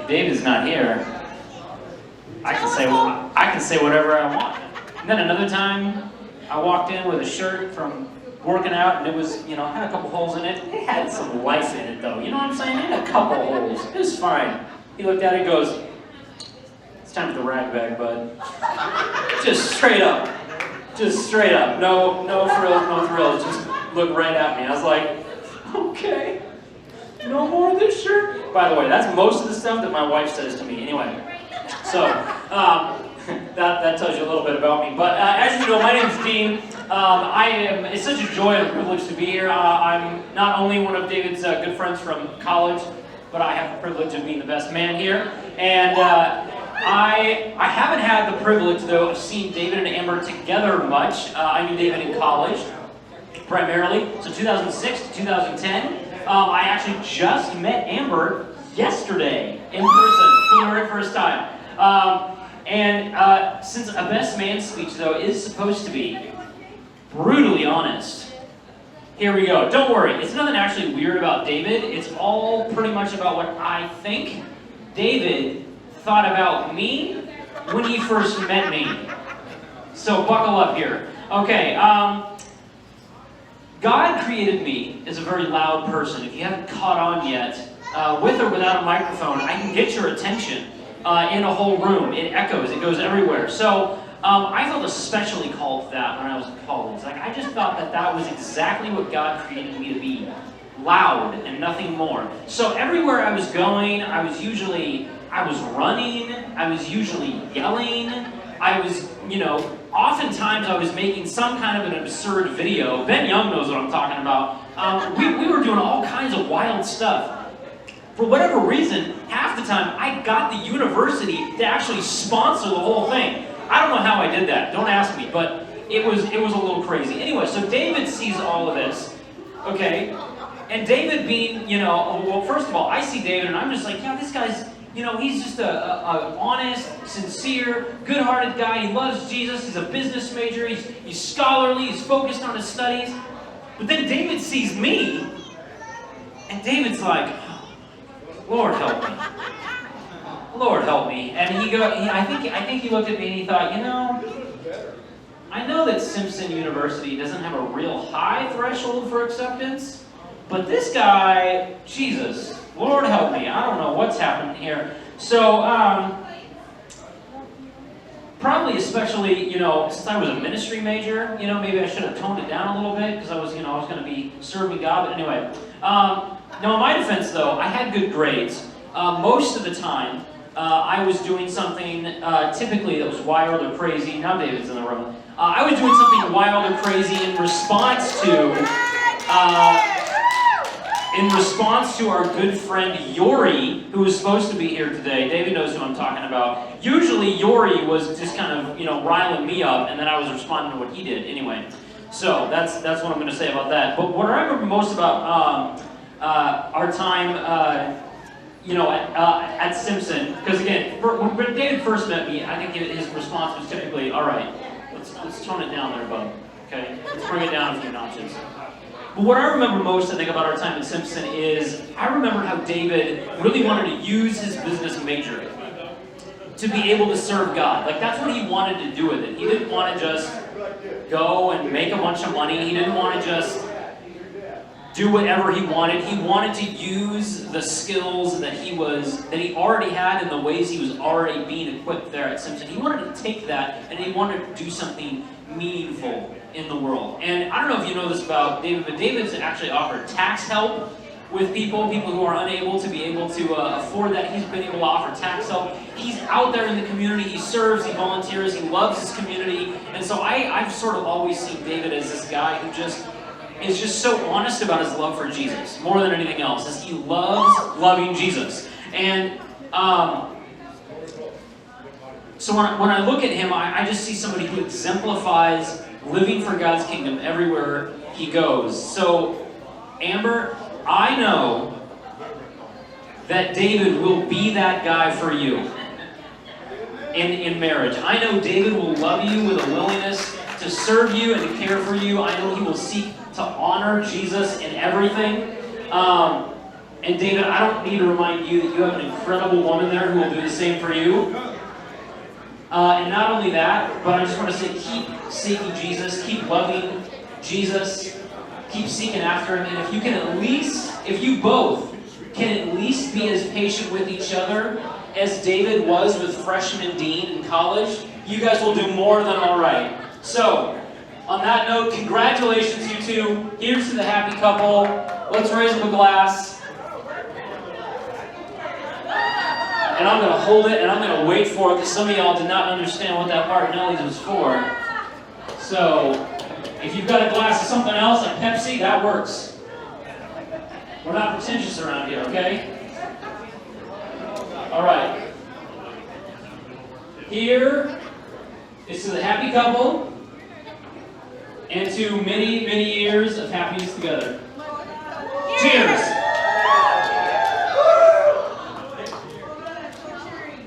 if David's not here, I can say whatever I want. And then another time, I walked in with a shirt from working out, and it was, had a couple holes in it. It had some life in it, though. You know what I'm saying? It had a couple holes. It was fine. He looked at it and goes, "It's time for the rag bag, bud." Just straight up. Just straight up. No frills, no thrills. Just looked right at me. I was like, okay. No more of this shirt. By the way, that's most of the stuff that my wife says to me. Anyway, so that tells you a little bit about me. But as you know, my name is Dean. It's such a joy and a privilege to be here. I'm not only one of David's good friends from college, but I have the privilege of being the best man here. And I haven't had the privilege, though, of seeing David and Amber together much. I knew David in college, primarily. So 2006 to 2010. I actually just met Amber yesterday in person for the very first time. Since a best man speech, though, is supposed to be brutally honest, here we go. Don't worry, it's nothing actually weird about David. It's all pretty much about what I think David thought about me when he first met me. So buckle up here. Okay, God created me as a very loud person. If you haven't caught on yet, with or without a microphone, I can get your attention in a whole room. It echoes, it goes everywhere. So I felt especially called to that when I was in college. I just thought that was exactly what God created me to be. Loud and nothing more. So everywhere I was going, I was running, I was usually yelling, oftentimes I was making some kind of an absurd video. Ben Young knows what I'm talking about. We were doing all kinds of wild stuff. For whatever reason, half the time, I got the university to actually sponsor the whole thing. I don't know how I did that. Don't ask me, but it was a little crazy. Anyway, so David sees all of this, okay? And David being, well, first of all, I see David and I'm just like, yeah, this guy's, he's just a honest, sincere, good-hearted guy. He loves Jesus. He's a business major. He's scholarly. He's focused on his studies. But then David sees me, and David's like, oh, Lord help me. Lord help me. And I think he looked at me and he thought, I know that Simpson University doesn't have a real high threshold for acceptance, but this guy, Jesus, Lord help me, I don't know what's happening here. So, probably especially, since I was a ministry major, maybe I should have toned it down a little bit, because I was going to be serving God, but anyway. Now, in my defense, though, I had good grades. Most of the time, I was doing something typically that was wild or crazy. Now David's in the room. I was doing something wild or crazy in response to our good friend Yori, who was supposed to be here today. David knows who I'm talking about. Usually Yori was just kind of, riling me up, and then I was responding to what he did anyway. So that's what I'm going to say about that. But what I remember most about our time, at Simpson, because again, when David first met me, I think his response was typically, all right, let's tone it down there, bud. Okay, let's bring it down a few notches. But what I remember most, I think, about our time at Simpson is I remember how David really wanted to use his business major to be able to serve God. Like, that's what he wanted to do with it. He didn't want to just go and make a bunch of money. He didn't want to just do whatever he wanted. He wanted to use the skills that he already had and the ways he was already being equipped there at Simpson. He wanted to take that and he wanted to do something meaningful in the world. And I don't know if you know this about David, but David's actually offered tax help with people who are unable to be able to afford that. He's been able to offer tax help. He's out there in the community. He serves, he volunteers, he loves his community. And so I've sort of always seen David as this guy who is just so honest about his love for Jesus, more than anything else, as he loves loving Jesus. And so when I look at him, I just see somebody who exemplifies living for God's kingdom everywhere he goes. So, Amber, I know that David will be that guy for you in marriage. I know David will love you with a willingness to serve you and to care for you. I know he will seek to honor Jesus in everything. And David, I don't need to remind you that you have an incredible woman there who will do the same for you. And not only that, but I just want to say, keep seeking Jesus, keep loving Jesus, keep seeking after Him. And if you can at least, if you both can at least be as patient with each other as David was with freshman Dean in college, you guys will do more than all right. So, on that note, congratulations, you two. Here's to the happy couple. Let's raise up a glass. And I'm going to hold it and I'm going to wait for it because some of y'all did not understand what that Martinelli's was for. So, if you've got a glass of something else, like Pepsi, that works. We're not pretentious around here, okay? All right. Here is to the happy couple and to many, many years of happiness together. Cheers!